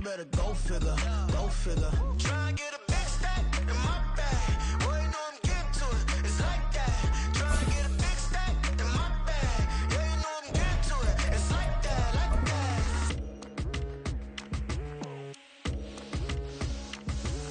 better go figure, go figure. Try and get a big stack in my bag. Boy, you know I'm getting to it. It's like that. Try and get a big stack in my bag. Yeah, you know I'm getting to it. It's like that, like that.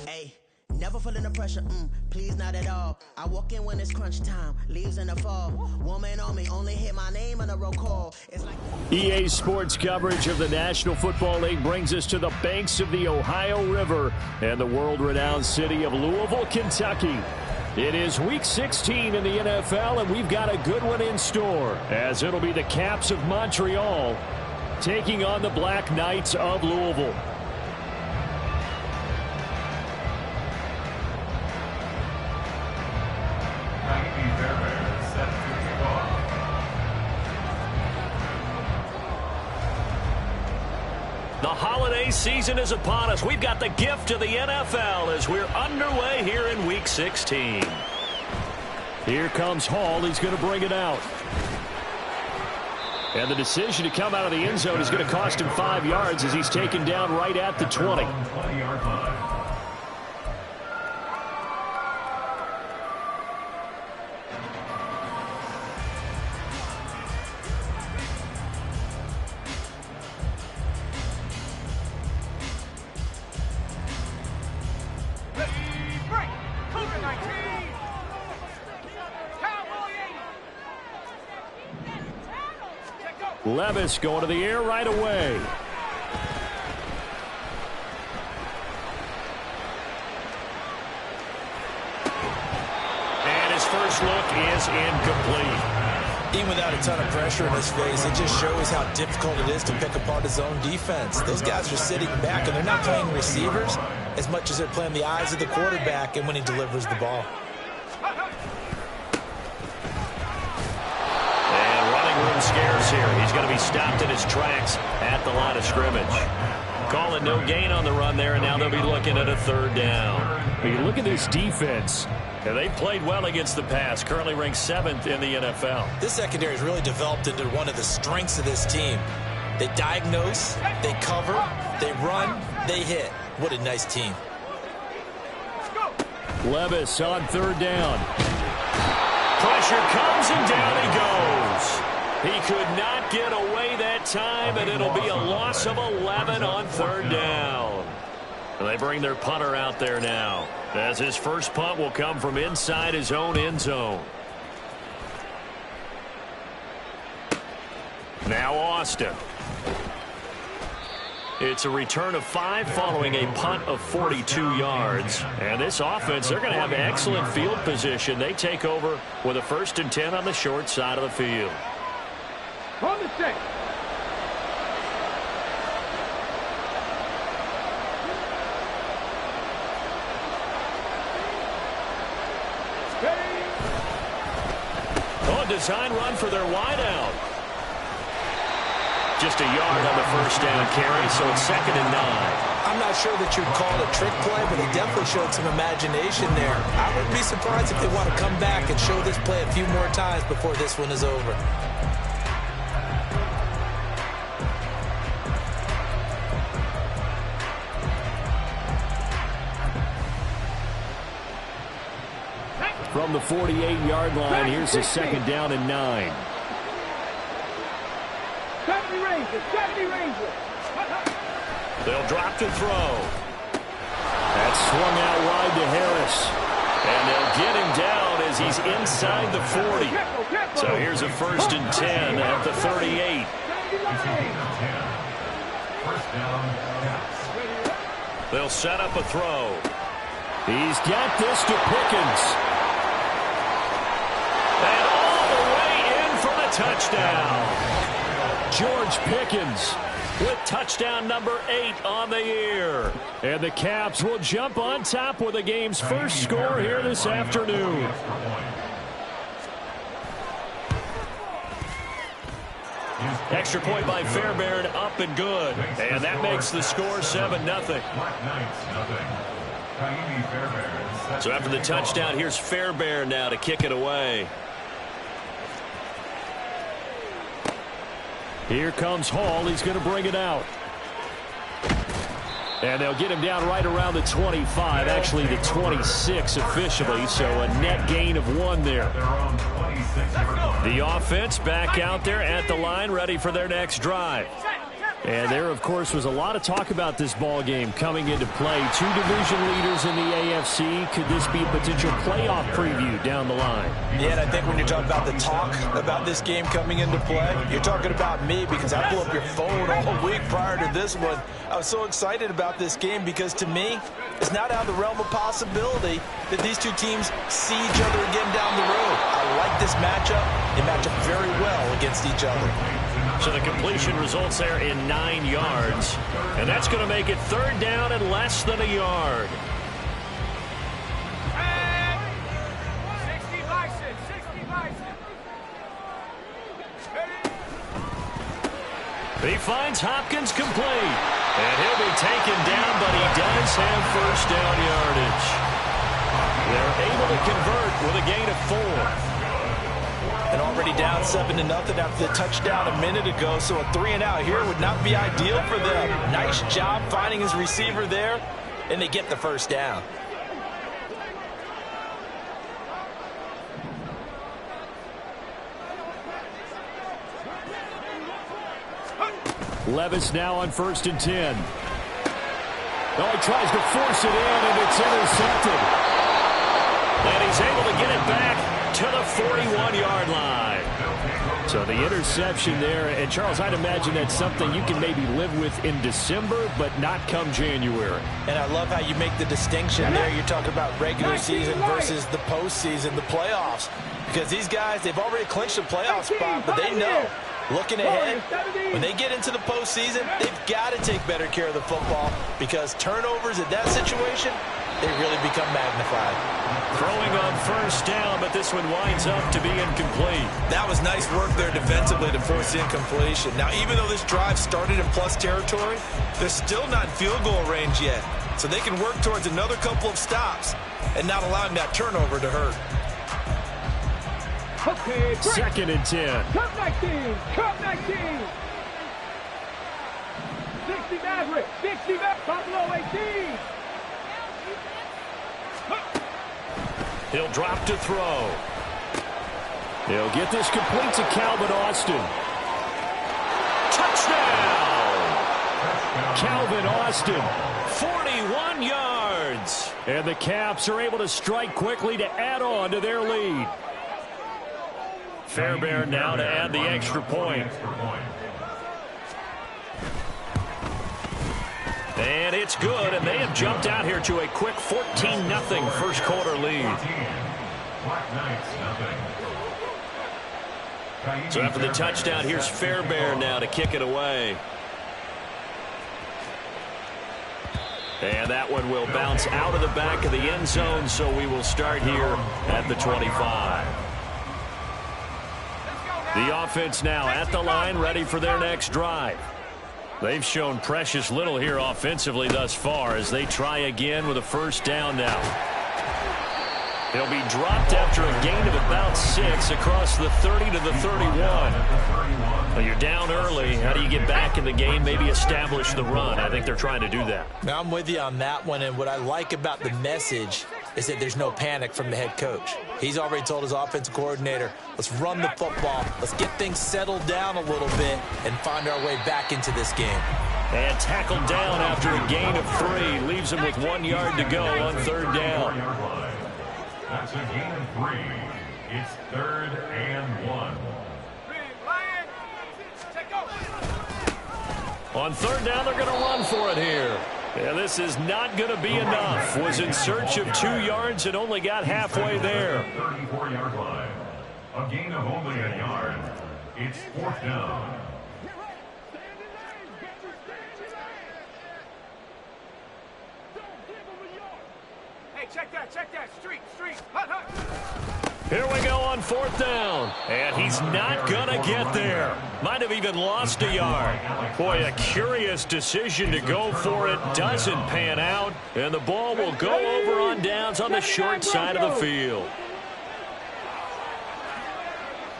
Hey, never feeling the pressure, please not at all. I walk in when it's crunch time, leaves in the fall. Woman on me, only hit my name on a roll call. It's like EA Sports coverage of the National Football League brings us to the banks of the Ohio River and the world-renowned city of Louisville, Kentucky. It is Week 16 in the NFL, and we've got a good one in store, as it'll be the Caps of Montreal taking on the Black Knights of Louisville. The holiday season is upon us. We've got the gift of the NFL as we're underway here in Week 16. Here comes Hall. He's going to bring it out. And the decision to come out of the end zone is going to cost him 5 yards as he's taken down right at the 20. Levis going to the air right away. And his first look is incomplete. Even without a ton of pressure in his face, it just shows how difficult it is to pick apart his own defense. Those guys are sitting back, and they're not playing receivers as much as they're playing the eyes of the quarterback and when he delivers the ball. Room scarce here. He's going to be stopped in his tracks at the line of scrimmage. Calling no gain on the run there, and now they'll be looking at a third down. When you look at this defense, and they've played well against the pass, currently ranked 7th in the NFL. This secondary has really developed into one of the strengths of this team. They diagnose, they cover, they run, they hit. What a nice team. Levis on third down. Pressure comes, and down he goes. He could not get away that time, and it'll be a loss of 11 on third down. And they bring their punter out there now, as his first punt will come from inside his own end zone. Now Austin. It's a return of 5 following a punt of 42 yards. And this offense, they're going to have excellent field position. They take over with a 1st and 10 on the short side of the field. On the 6. Oh, design run for their wideout. Just a yard on the first down carry, so it's 2nd and 9. I'm not sure that you'd call it a trick play, but he definitely showed some imagination there. I wouldn't be surprised if they want to come back and show this play a few more times before this one is over. From the 48-yard line, here's the 2nd down and 9. 70 Rangers. They'll drop to throw. That's swung out wide to Harris. And they'll get him down as he's inside the 40. So here's a 1st and 10 at the 38. They'll set up a throw. He's got this to Pickens. And all the way in for the touchdown. George Pickens with touchdown number 8 on the year. And the Caps will jump on top with the game's first score here this afternoon. Extra point by Fairbairn, up and good. And that makes the score 7-0. So after the touchdown, here's Fairbairn now to kick it away. Here comes Hall. He's going to bring it out. And they'll get him down right around the 25, actually the 26 officially, so a net gain of 1 there. The offense back out there at the line, ready for their next drive. And there, of course, was a lot of talk about this ball game coming into play. 2 division leaders in the AFC. Could this be a potential playoff preview down the line? Yeah, and I think when you're talking about the talk about this game coming into play, you're talking about me because I blew up your phone all week prior to this one. I was so excited about this game because, to me, it's not out of the realm of possibility that these two teams see each other again down the road. I like this matchup. They match up very well against each other. So the completion results there in 9 yards. And that's going to make it 3rd down and less than a yard. 60 license, 60 license. He finds Hopkins complete. And he'll be taken down, but he does have 1st down yardage. They're able to convert with a gain of 4. And already down 7-0 after the touchdown a minute ago, so a 3-and-out here would not be ideal for them. Nice job finding his receiver there, and they get the 1st down. Levis now on 1st and 10. Oh, he tries to force it in, and it's intercepted. And he's able to get it back to the 41-yard line. So the interception there, and Charles, I'd imagine that's something you can maybe live with in December, but not come January. And I love how you make the distinction there. You're talking about regular season versus the postseason, the playoffs. Because these guys, they've already clinched a playoff spot, but they know, looking ahead, when they get into the postseason, they've got to take better care of the football because turnovers in that situation, they really become magnified. Throwing on 1st down, but this one winds up to be incomplete. That was nice work there defensively to force the incompletion. Now, even though this drive started in plus territory, they're still not in field goal range yet. So they can work towards another couple of stops and not allowing that turnover to hurt. Okay, 2nd and 10. Cut 19, cut 19. 60 Maverick, 60 Maverick, Buffalo 18. He'll drop to throw. He'll get this complete to Calvin Austin. Touchdown! Calvin Austin, 41 yards. And the Caps are able to strike quickly to add on to their lead. Fairbairn now to add the extra point. And it's good, and they have jumped out here to a quick 14-0 first quarter lead. So after the touchdown, here's Fairbairn now to kick it away. And that one will bounce out of the back of the end zone, so we will start here at the 25. The offense now at the line, ready for their next drive. They've shown precious little here offensively thus far as they try again with a 1st down now. They'll be dropped after a gain of about 6 across the 30 to the 31. Well, you're down early. How do you get back in the game, maybe establish the run? I think they're trying to do that. Now, I'm with you on that one, and what I like about the message is that there's no panic from the head coach. He's already told his offensive coordinator, let's run the football, let's get things settled down a little bit and find our way back into this game. And tackled down after a gain of 3. Leaves him with 1 yard to go on 3rd down. That's a gain of 3. It's 3rd and 1. On 3rd down, they're going to run for it here. Yeah, this is not going to be enough. Was in search of 2 yards and only got halfway there. 34-yard line. A gain of only a yard. It's 4th down. Hey, check that. Street. Hut. Here we go on 4th down. And he's not going to get there. Might have even lost a yard. Boy, a curious decision to go for it. Doesn't pan out. And the ball will go over on downs on the short side of the field.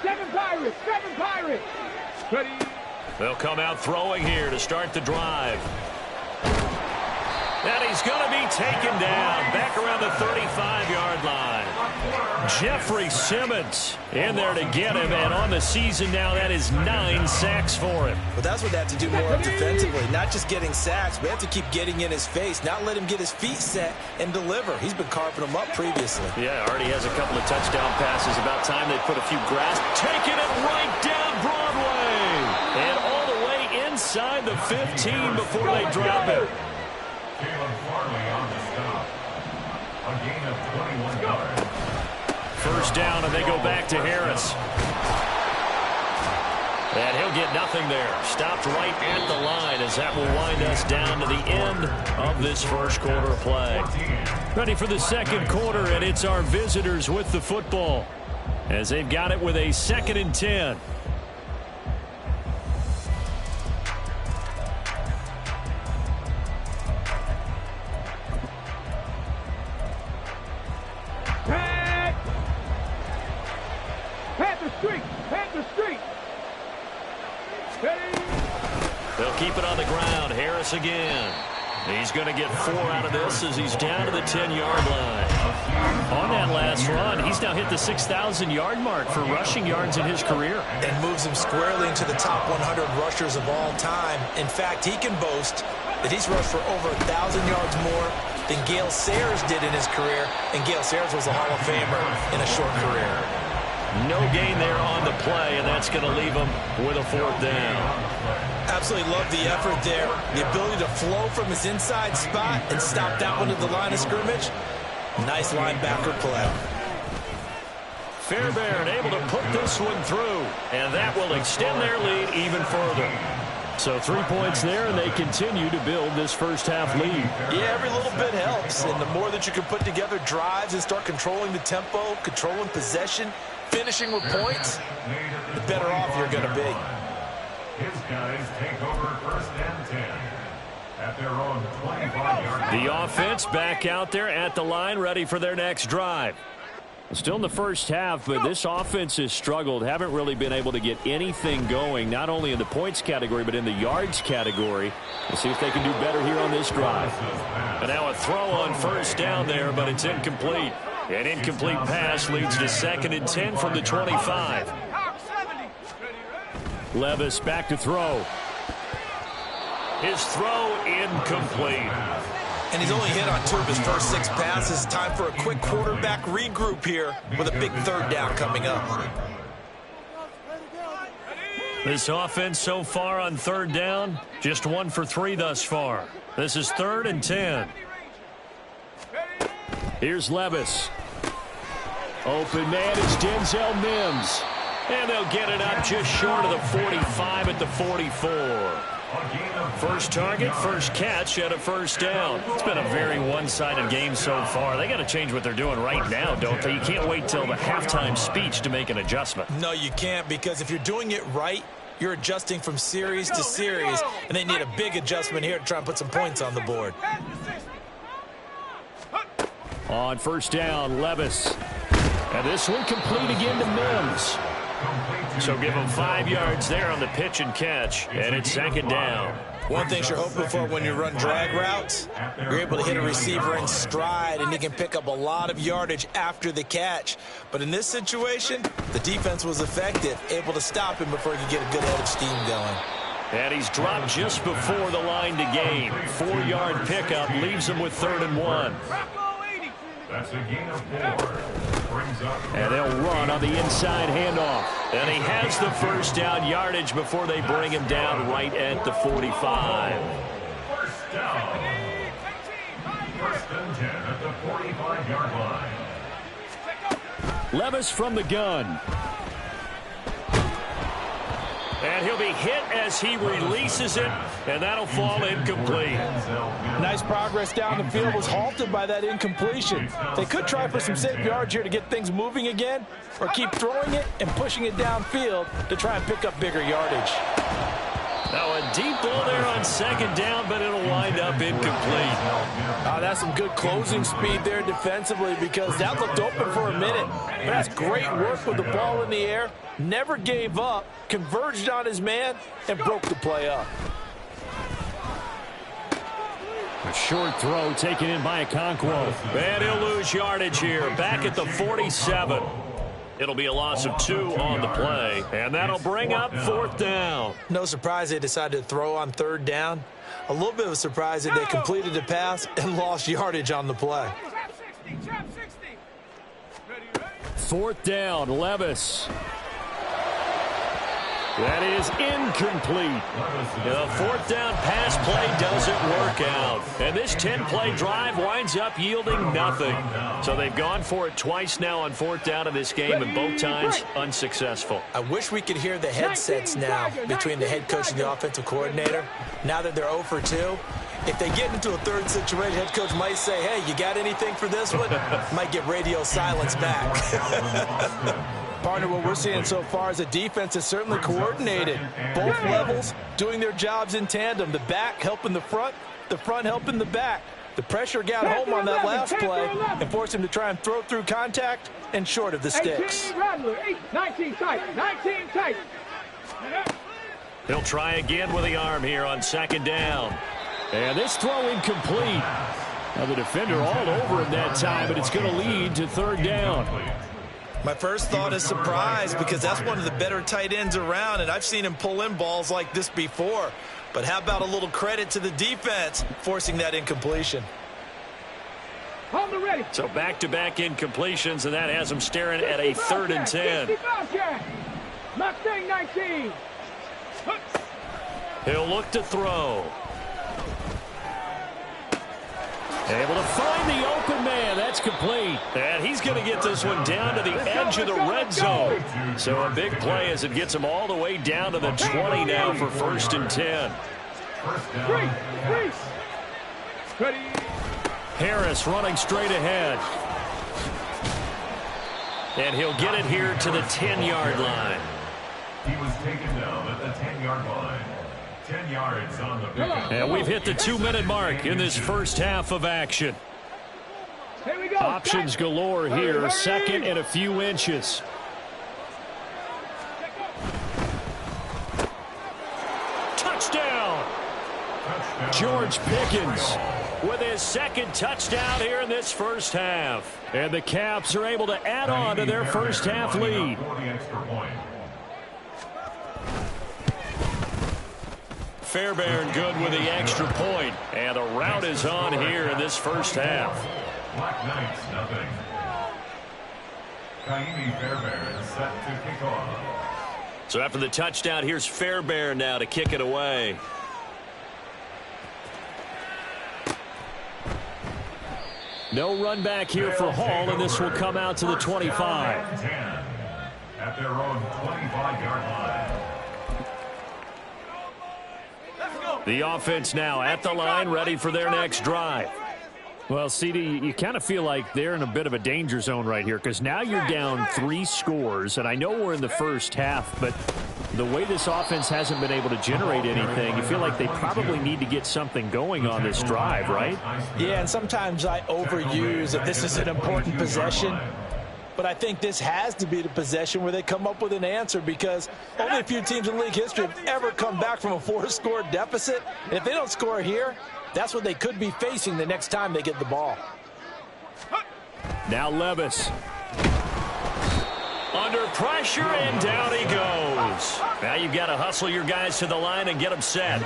7 Pirates. Ready. They'll come out throwing here to start the drive. And he's going to be taken down back around the 35-yard line. Jeffrey Simmons in there to get him, and on the season now, that is 9 sacks for him. Well, that's what they have to do more of defensively, not just getting sacks. We have to keep getting in his face, not let him get his feet set and deliver. He's been carving them up previously. Yeah, already has a couple of touchdown passes. About time they put a few grasps. Taking it right down Broadway. And all the way inside the 15 before they drop it. Caleb Farley on the stop. A gain of 21 yards. First down, and they go back to Harris. And he'll get nothing there. Stopped right at the line as that will wind us down to the end of this first quarter play. Ready for the second quarter, and it's our visitors with the football as they've got it with a 2nd and 10. Panther street. They'll keep it on the ground. Harris again. He's going to get 4 out of this as he's down to the 10-yard line. On that last run, he's now hit the 6,000-yard mark for rushing yards in his career. And moves him squarely into the top 100 rushers of all time. In fact, he can boast that he's rushed for over 1,000 yards more than Gale Sayers did in his career. And Gale Sayers was a Hall of Famer in a short career. No gain there on the play, and that's going to leave him with a 4th down. Absolutely love the effort there. The ability to flow from his inside spot and stop that one at the line of scrimmage. Nice linebacker play. Fairbairn able to put this one through, and that will extend their lead even further. So 3 points there, and they continue to build this first half lead. Yeah, every little bit helps, and the more that you can put together drives and start controlling the tempo, controlling possession, finishing with points, the better off you're going to be. His guys take over 1st and 10 at their own 25-yard line. The offense back out there at the line, ready for their next drive. Still in the first half, but this offense has struggled. Haven't really been able to get anything going, not only in the points category, but in the yards category. We'll see if they can do better here on this drive. And now a throw on 1st down there, but it's incomplete. An incomplete pass leads to 2nd and 10 from the 25. Levis back to throw. His throw incomplete. And he's only hit on 2 of his first 6 passes. Time for a quick quarterback regroup here with a big 3rd down coming up. This offense so far on 3rd down, just 1 for 3 thus far. This is 3rd and 10. Here's Levis. Open man is Denzel Mims. And they'll get it up just short of the 45 at the 44. First target, first catch at a 1st down. It's been a very one-sided game so far. They got to change what they're doing right now, don't they? You can't wait till the halftime speech to make an adjustment. No, you can't, because if you're doing it right, you're adjusting from series to series, and they need a big adjustment here to try and put some points on the board. On 1st down, Levis. And this one complete again to Mims. So give him 5 yards there on the pitch and catch, and it's 2nd down. One thing you're hoping for when you run drag routes, you're able to hit a receiver in stride, and he can pick up a lot of yardage after the catch. But in this situation, the defense was effective, able to stop him before he could get a good head of steam going. And he's dropped just before the line to gain. 4-yard pickup leaves him with 3rd and 1. That's a gain of 4. Brings up And they'll run on the inside handoff. And he has the 1st down yardage before they bring him down right at the 45. 1st down. 1st and 10 at the 45-yard line. Levis from the gun. And he'll be hit as he releases it, and that'll fall incomplete. Nice progress down the field, was halted by that incompletion. They could try for some safe yards here to get things moving again, or keep throwing it and pushing it downfield to try and pick up bigger yardage. Now a deep ball there on 2nd down, but it'll wind up incomplete. That's some good closing speed there defensively, because that looked open for a minute. But that's great work with the ball in the air. Never gave up, converged on his man, and broke the play up. A short throw taken in by Okonkwo. And he'll lose yardage here. Back at the 47. It'll be a loss of 2 on the play. And that'll bring up 4th down. No surprise they decided to throw on 3rd down. A little bit of a surprise that they completed the pass and lost yardage on the play. 4th down, Levis. That is incomplete. The 4th down pass play doesn't work out. And this 10-play drive winds up yielding nothing. So they've gone for it twice now on 4th down in this game, and both times unsuccessful. I wish we could hear the headsets now between the head coach and the offensive coordinator. Now that they're 0 for 2, if they get into a 3rd situation, head coach might say, hey, you got anything for this one? Might get radio silence back. Partner, what we're seeing so far is the defense is certainly coordinated. Both levels doing their jobs in tandem. The back helping the front helping the back. The pressure got home on that last play and forced him to try and throw through contact and short of the sticks. 19 tight, 19 tight. He'll try again with the arm here on 2nd down. And this throw incomplete. Now the defender all over him that time, but it's going to lead to 3rd down. My first thought is surprise, because that's one of the better tight ends around, and I've seen him pull in balls like this before. But how about a little credit to the defense forcing that incompletion? So back-to-back incompletions, and that has him staring at a 3rd and 10. Mustang 19. He'll look to throw. Able to find the open man. That's complete. And he's going to get this one down to the edge of the red zone. So a big play as it gets him all the way down to the 20 now for 1st and 10. Harris running straight ahead. And he'll get it here to the 10-yard line. He was taken down at the 10-yard line. 10 yards on the pickup. And we've hit the 2-minute mark in this first half of action. Options galore here. 2nd and a few inches. Touchdown! George Pickens with his 2nd touchdown here in this first half. And the Caps are able to add on to their first half lead. Fairbairn good with the extra point. And the rout is on here in this first half. Black Knights, nothing. Kaimi Fairbairn set to kick off. So after the touchdown, here's Fairbairn now to kick it away. No run back here for Hall, and this will come out to the 25. 10 at their own 25-yard line. The offense now at the line, ready for their next drive. Well, CD, you kind of feel like they're in a bit of a danger zone right here, because now you're down 3 scores, and I know we're in the first half, but the way this offense hasn't been able to generate anything, you feel like they probably need to get something going on this drive, right? Yeah, and sometimes I overuse that this is an important possession. But I think this has to be the possession where they come up with an answer, because only a few teams in league history have ever come back from a 4-score deficit. And if they don't score here, that's what they could be facing the next time they get the ball. Now Levis. Under pressure, and down he goes. Now you've got to hustle your guys to the line and get them set.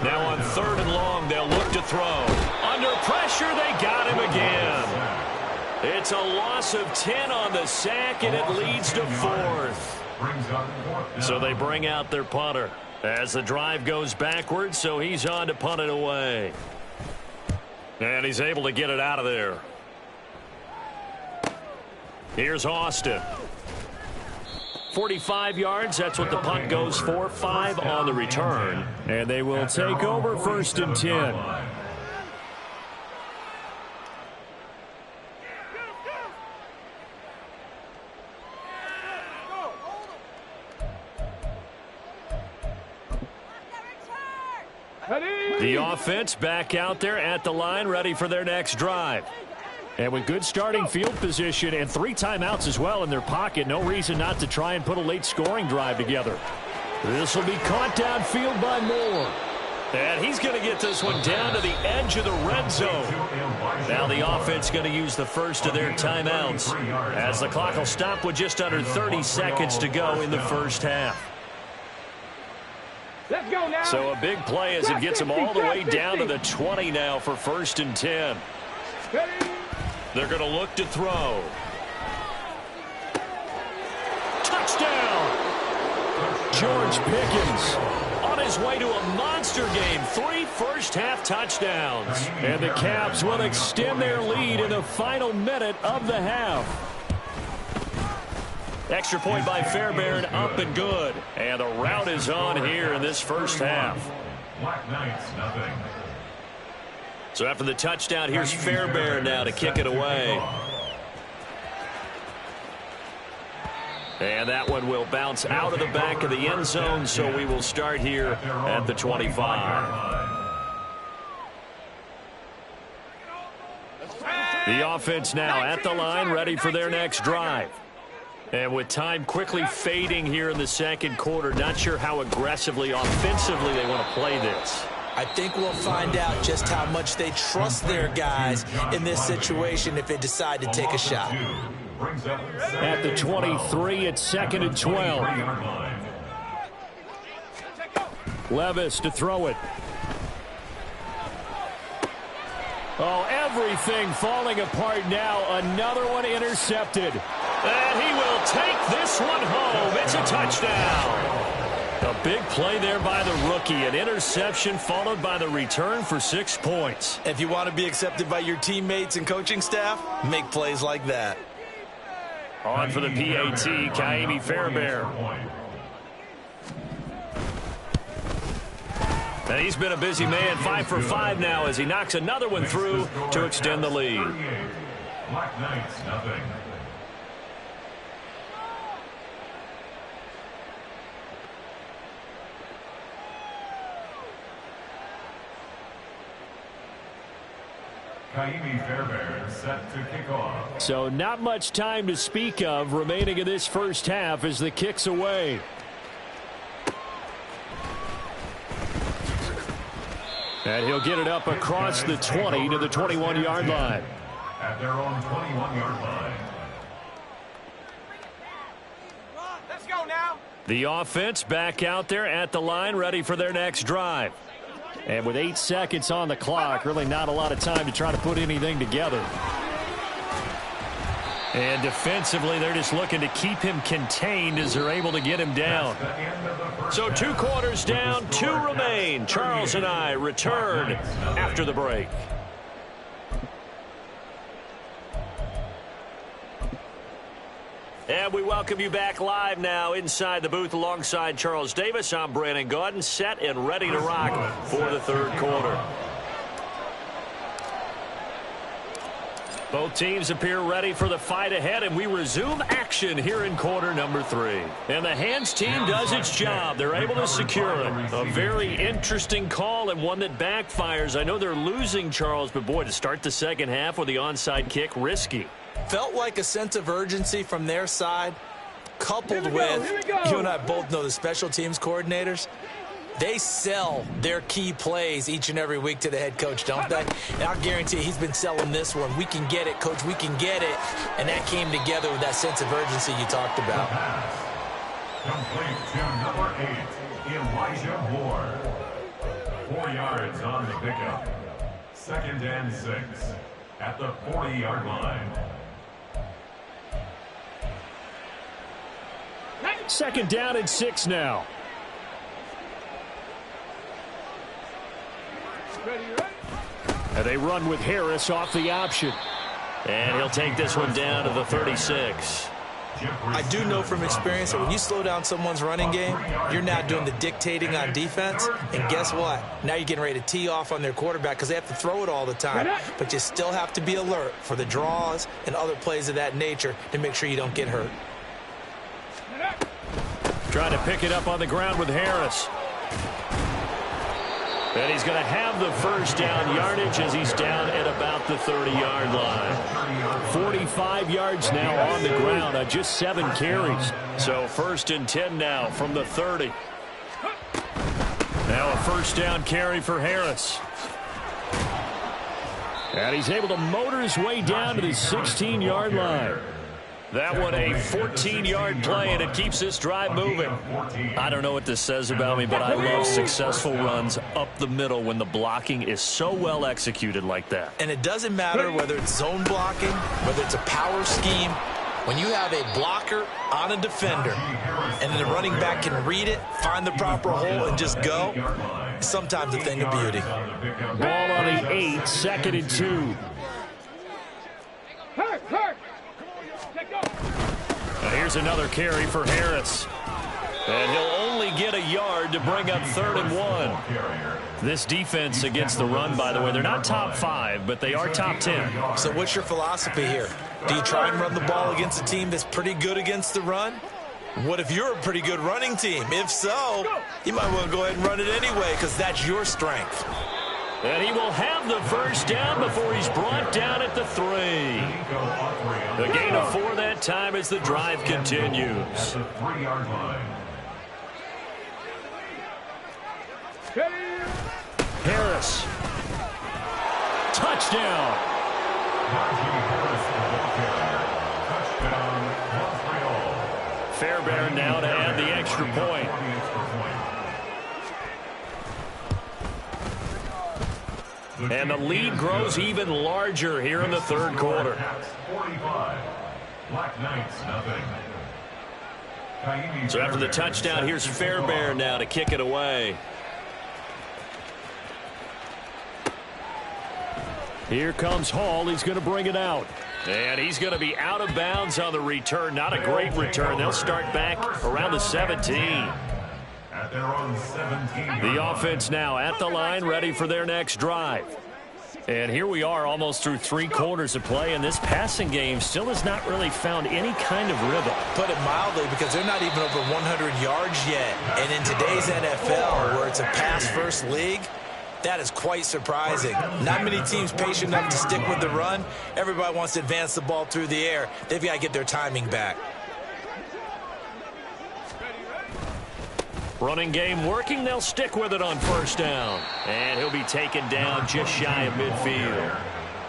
Now on 3rd and long, they'll look to throw. Under pressure, they got him again. It's a loss of 10 on the sack, and it leads to 4th. So they bring out their punter as the drive goes backwards, so he's on to punt it away. And he's able to get it out of there. Here's Austin. 45 yards, that's what the punt goes for. 5 on the return. And they will take over 1st and 10. The offense back out there at the line, ready for their next drive. And with good starting field position and 3 timeouts as well in their pocket, no reason not to try and put a late scoring drive together. This will be caught downfield by Moore. And he's going to get this one down to the edge of the red zone. Now the offense going to use the first of their timeouts, as the clock will stop with just under 30 seconds to go in the first half. Let's go now. So a big play as it gets them all the way down to the 20 now for 1st and 10. They're going to look to throw. Touchdown! George Pickens on his way to a monster game. 3 first-half touchdowns. And the Caps will extend their lead in the final minute of the half. Extra point by Fairbairn, up and good. And the rout is on here in this first half. Black Knights, nothing. So after the touchdown, here's Fairbairn now to kick it away. And that one will bounce out of the back of the end zone, so we will start here at the 25. The offense now at the line, ready for their next drive. And with time quickly fading here in the second quarter, not sure how aggressively, offensively they want to play this. I think we'll find out just how much they trust their guys in this situation if they decide to take a shot. At the 23, it's 2nd and 12. Levis to throw it. Oh, everything falling apart now. Another one intercepted. And he will take this one home. It's a touchdown. A big play there by the rookie. An interception followed by the return for 6 points. If you want to be accepted by your teammates and coaching staff, make plays like that. On for the PAT, Kaimi Fairbairn. And he's been a busy man, 5 for 5 now as he knocks another one through to extend the lead. Black Knights, nothing. Kaimi Fairbairn set to kick off. So not much time to speak of remaining in this first half as the kick's away. And he'll get it up across the 20 to the 21-yard line. At their own 21-yard line. Let's go now. The offense back out there at the line, ready for their next drive. And with 8 seconds on the clock, really not a lot of time to try to put anything together. And defensively, they're just looking to keep him contained as they're able to get him down. So 2 quarters down, 2 remain. Charles and I return after the break. And we welcome you back live now inside the booth alongside Charles Davis. I'm Brandon Gaudin, set and ready to rock for the third quarter. Both teams appear ready for the fight ahead, and we resume action here in quarter number 3. And the hands team does its job. They're able to secure it. A very interesting call and one that backfires. I know they're losing, Charles, but boy, to start the second half with the onside kick, risky. Felt like a sense of urgency from their side, coupled with, you and I both know the special teams coordinators, they sell their key plays each and every week to the head coach, don't they? And I guarantee he's been selling this one. We can get it, coach, we can get it. And that came together with that sense of urgency you talked about. Complete to number 8, Elijah Moore. 4 yards on the pickup. 2nd and 6 at the 40-yard line. 2nd down and 6 now. And they run with Harris off the option. And he'll take this one down to the 36. I do know from experience that when you slow down someone's running game, you're now doing the dictating on defense. And guess what? Now you're getting ready to tee off on their quarterback because they have to throw it all the time. But you still have to be alert for the draws and other plays of that nature to make sure you don't get hurt. Trying to pick it up on the ground with Harris. And he's going to have the first down yardage as he's down at about the 30-yard line. 45 yards now on the ground on just 7 carries. So 1st and 10 now from the 30. Now a first down carry for Harris. And he's able to motor his way down to the 16-yard line. That one a 14-yard play, and it keeps this drive moving. I don't know what this says about me, but I love successful runs up the middle when the blocking is so well executed like that. And it doesn't matter whether it's zone blocking, whether it's a power scheme. When you have a blocker on a defender and the running back can read it, find the proper hole, and just go, it's sometimes a thing of beauty. Ball on the 8, 2nd and 2. Now here's another carry for Harris. And he'll only get a yard to bring up 3rd and 1. This defense against the run, by the way, they're not top 5, but they are top 10. So what's your philosophy here? Do you try and run the ball against a team that's pretty good against the run? What if you're a pretty good running team? If so, you might want to go ahead and run it anyway because that's your strength. And he will have the first down before he's brought down at the 3. The gain of 4 that time as the drive continues. Harris. Touchdown. Fairbairn now to add the extra point. And the lead grows even larger here in the 3rd quarter. So after the touchdown, here's Fairbairn now to kick it away. Here comes Hall. He's going to bring it out. And he's going to be out of bounds on the return. Not a great return. They'll start back around the 17. The offense now at the line, ready for their next drive. And here we are almost through 3 quarters of play, and this passing game still has not really found any kind of rhythm. Put it mildly, because they're not even over 100 yards yet. And in today's NFL, where it's a pass-first league, that is quite surprising. Not many teams patient enough to stick with the run. Everybody wants to advance the ball through the air. They've got to get their timing back. Running game working. They'll stick with it on first down. And he'll be taken down just shy of midfield.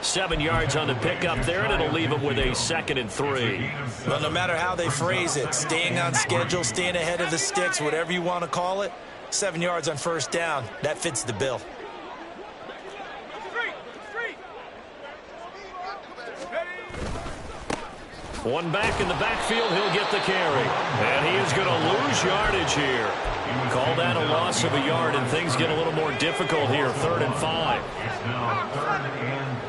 7 yards on the pickup there, and it'll leave him with a 2nd and 3. Well, no matter how they phrase it, staying on schedule, staying ahead of the sticks, whatever you want to call it, 7 yards on first down, that fits the bill. One back in the backfield, he'll get the carry. And he is going to lose yardage here. Call that a loss of a yard, and things get a little more difficult here. 3rd and 5. It's now 3rd and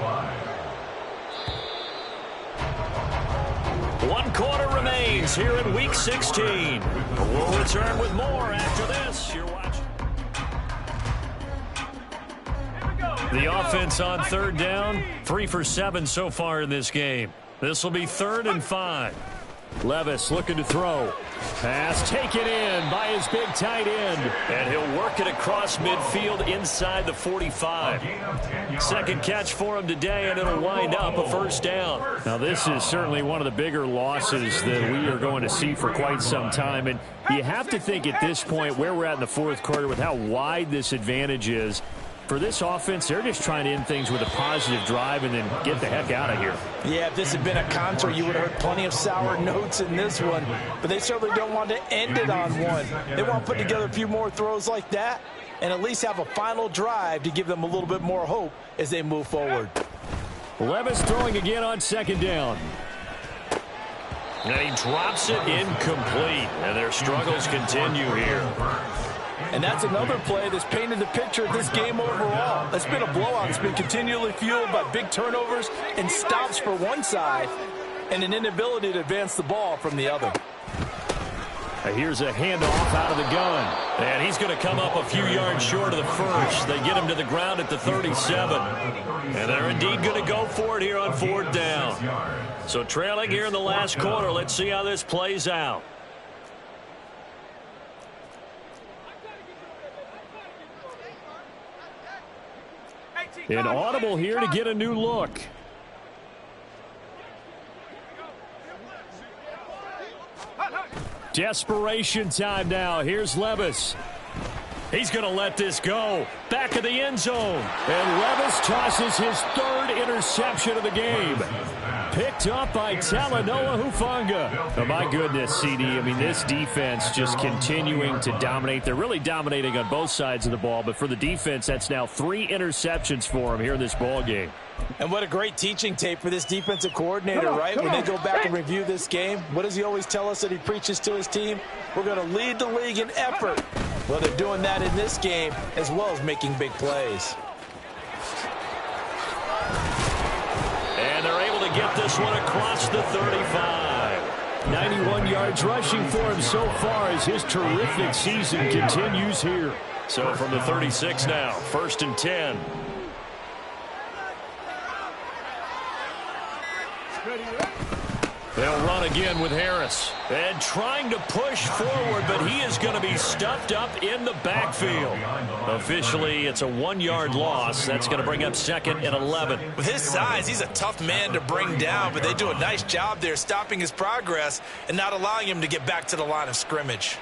5. 1 quarter remains here in Week 16. We'll return with more after this. You're watching. The offense on 3rd down, 3 for 7 so far in this game. This will be 3rd and 5. Levis looking to throw. Pass taken in by his big tight end. And he'll work it across midfield inside the 45. 2nd catch for him today, and it'll wind up a first down. Now, this is certainly one of the bigger losses that we are going to see for quite some time. And you have to think at this point where we're at in the 4th quarter with how wide this advantage is. For this offense, they're just trying to end things with a positive drive and then get the heck out of here. Yeah, if this had been a concert, you would have heard plenty of sour notes in this one. But they certainly don't want to end it on one. They want to put together a few more throws like that and at least have a final drive to give them a little bit more hope as they move forward. Levis throwing again on 2nd down. And he drops it incomplete. And their struggles continue here. And that's another play that's painted the picture of this game overall. It's been a blowout. It's been continually fueled by big turnovers and stops for one side and an inability to advance the ball from the other. Here's a handoff out of the gun. And he's going to come up a few yards short of the first. They get him to the ground at the 37. And they're indeed going to go for it here on 4th down. So trailing here in the last quarter. Let's see how this plays out. An audible here to get a new look. Desperation time now. Here's Levis. He's going to let this go. Back of the end zone. And Levis tosses his third interception of the game. Picked up by Talanoa Hufanga. Oh, my goodness, CD. I mean, this defense just continuing to dominate. They're really dominating on both sides of the ball. But for the defense, that's now 3 interceptions for them here in this ball game. And what a great teaching tape for this defensive coordinator, right? When they go back and review this game, what does he always tell us that he preaches to his team? We're going to lead the league in effort. Well, they're doing that in this game as well as making big plays. And they're able to get this one across the 35. 91 yards rushing for him so far as his terrific season continues here. So from the 36 now, 1st and 10. They'll run again with Harris. And trying to push forward, but he is going to be stuffed up in the backfield. Officially, it's a 1-yard loss. That's going to bring up 2nd and 11. With his size, he's a tough man to bring down, but they do a nice job there stopping his progress and not allowing him to get back to the line of scrimmage.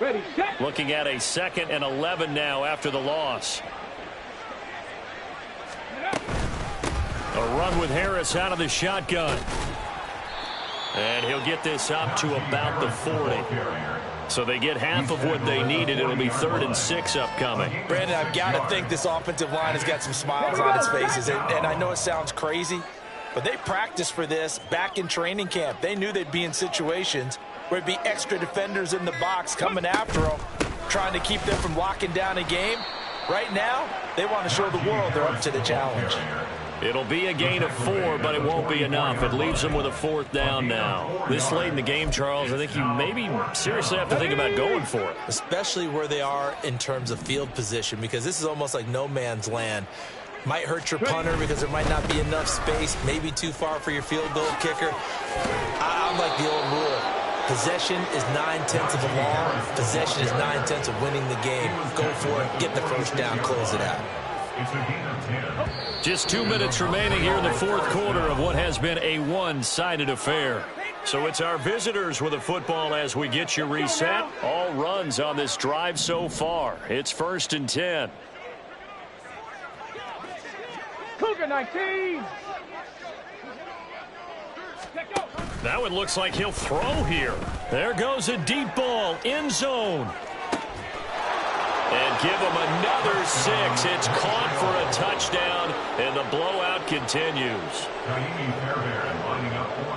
Ready, set. Looking at a 2nd and 11 now after the loss. A run with Harris out of the shotgun. And he'll get this up to about the 40. So they get half of what they needed. It'll be 3rd and 6 upcoming. Brandon, I've got to think this offensive line has got some smiles on its faces. And I know it sounds crazy, but they practiced for this back in training camp. They knew they'd be in situations where it'd be extra defenders in the box coming after them, trying to keep them from locking down a game. Right now, they want to show the world they're up to the challenge. It'll be a gain of 4, but it won't be enough. It leaves them with a 4th down now. This late in the game, Charles, I think you maybe seriously have to think about going for it. Especially where they are in terms of field position, because this is almost like no man's land. Might hurt your punter because there might not be enough space, maybe too far for your field goal kicker. I like the old rule. Possession is 9/10 of the law. Possession is 9/10 of winning the game. Go for it, get the first down, close it out. Just 2 minutes remaining here in the 4th quarter of what has been a one-sided affair. So it's our visitors with the football as we get you reset. All runs on this drive so far. It's 1st and 10. Cougar 19. That one looks like he'll throw here. There goes a deep ball, end zone. And give him another 6. It's caught for a touchdown, and the blowout continues.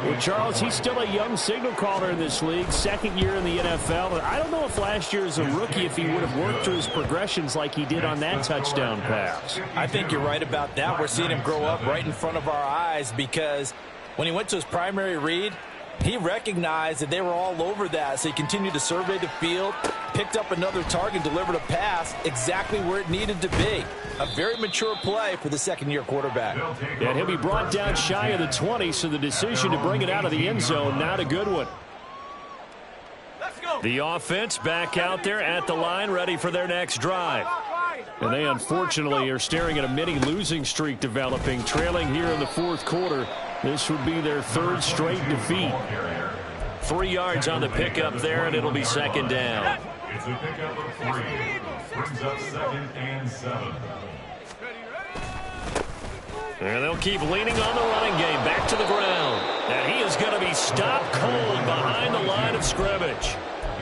Well, Charles, he's still a young signal caller in this league, 2nd year in the NFL. I don't know if last year as a rookie if he would have worked through his progressions like he did on that touchdown pass. I think you're right about that. We're seeing him grow up right in front of our eyes because when he went to his primary read, he recognized that they were all over that, so he continued to survey the field, picked up another target, delivered a pass exactly where it needed to be. A very mature play for the 2nd-year quarterback. And he'll be brought down shy of the 20, so the decision to bring it out of the end zone, not a good one. The offense back out there at the line, ready for their next drive. And they unfortunately are staring at a mini losing streak developing, trailing here in the 4th quarter. This would be their 3rd straight defeat. 3 yards on the pickup there, and it'll be 2nd down. It's a pickup of 3. Brings up 2nd and 7. And they'll keep leaning on the running game back to the ground. And he is going to be stopped cold behind the line of scrimmage.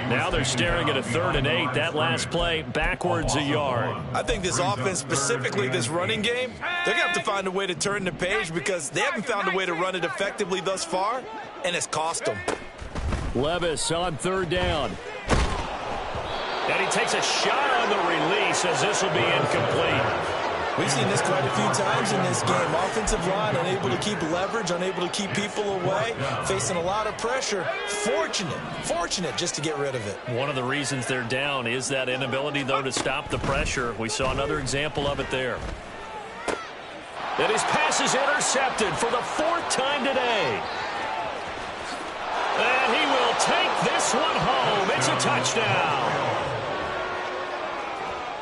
Now they're staring at a 3rd and 8. That last play backwards a yard. I think this offense, specifically this running game, they're going to have to find a way to turn the page because they haven't found a way to run it effectively thus far, and it's cost them. Levis on 3rd down. And he takes a shot on the release as this will be incomplete. We've seen this quite a few times in this game. Offensive line unable to keep leverage, unable to keep people away, facing a lot of pressure. Fortunate just to get rid of it. One of the reasons they're down is that inability, though, to stop the pressure. We saw another example of it there. And his pass is intercepted for the 4th time today. And he will take this one home. It's a touchdown.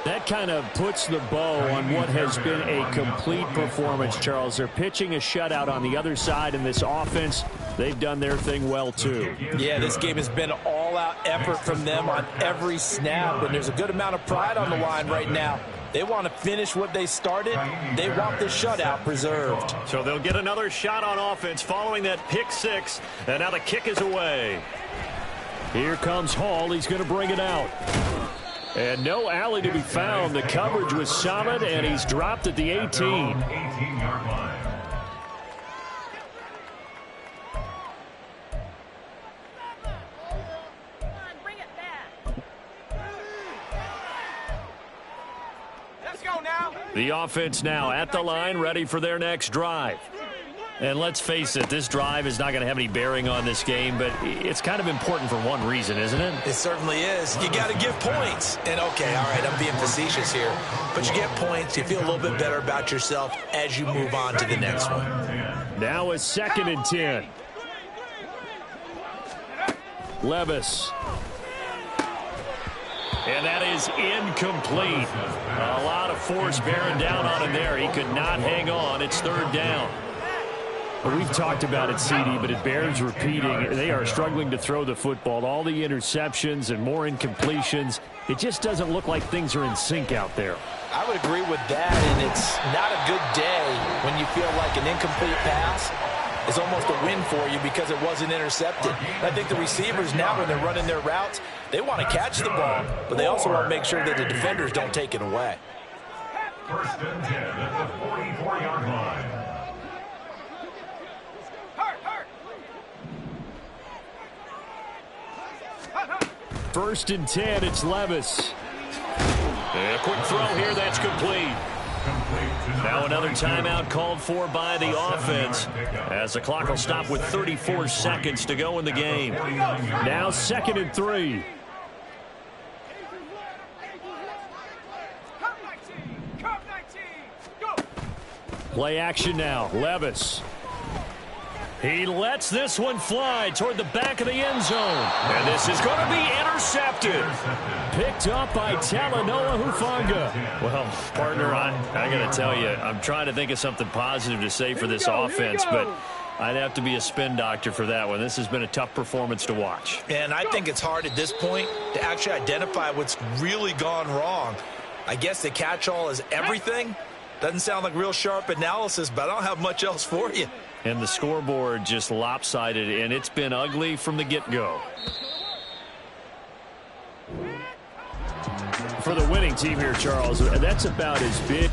That kind of puts the bow on what has been a complete performance, Charles. They're pitching a shutout on the other side in this offense. They've done their thing well, too. Yeah, this game has been all-out effort from them on every snap, and there's a good amount of pride on the line right now. They want to finish what they started. They want the shutout preserved. So they'll get another shot on offense following that pick six, and now the kick is away. Here comes Hall. He's going to bring it out. And no alley to be found. The coverage was solid, and he's dropped at the 18. 18-yard line. Bring it back. Let's go now. The offense now at the line, ready for their next drive. And let's face it, this drive is not going to have any bearing on this game, but it's kind of important for one reason, isn't it? It certainly is. You got to give points. And, okay, all right, I'm being facetious here. But you get points, you feel a little bit better about yourself as you move on to the next one. Now it's 2nd and 10. Levis. And that is incomplete. A lot of force bearing down on him there. He could not hang on. It's 3rd down. Well, we've talked about it, CD, but it bears repeating. They are struggling to throw the football. All the interceptions and more incompletions. It just doesn't look like things are in sync out there. I would agree with that, and it's not a good day when you feel like an incomplete pass is almost a win for you because it wasn't intercepted. I think the receivers now, when they're running their routes, they want to catch the ball, but they also want to make sure that the defenders don't take it away. 1st and 10 at the 44-yard line. First and 10, it's Levis. A quick throw here, that's complete. Now another timeout called for by the offense as the clock will stop with 34 seconds to go in the game. Now 2nd and 3. Play action now, Levis. He lets this one fly toward the back of the end zone. And this is going to be intercepted. Picked up by Talanoa Hufanga. Well, partner, I got to tell you, I'm trying to think of something positive to say for this offense, but I'd have to be a spin doctor for that one. This has been a tough performance to watch. And I think it's hard at this point to actually identify what's really gone wrong. I guess the catch-all is everything. Doesn't sound like real sharp analysis, but I don't have much else for you. And the scoreboard just lopsided, and it's been ugly from the get-go. For the winning team here, Charles, that's about as big.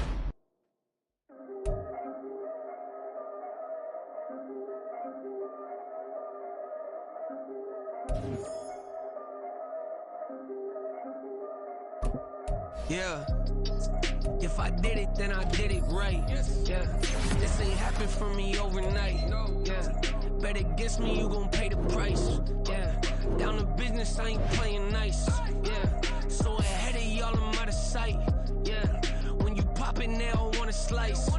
Yeah. If I did it, then I did it right. Yeah. This ain't happened for me overnight. Yeah. Bet against me, you gon' pay the price. Yeah. Down to business, I ain't playing nice. Yeah. So ahead of y'all, I'm out of sight. Yeah. When you pop it now, I wanna slice.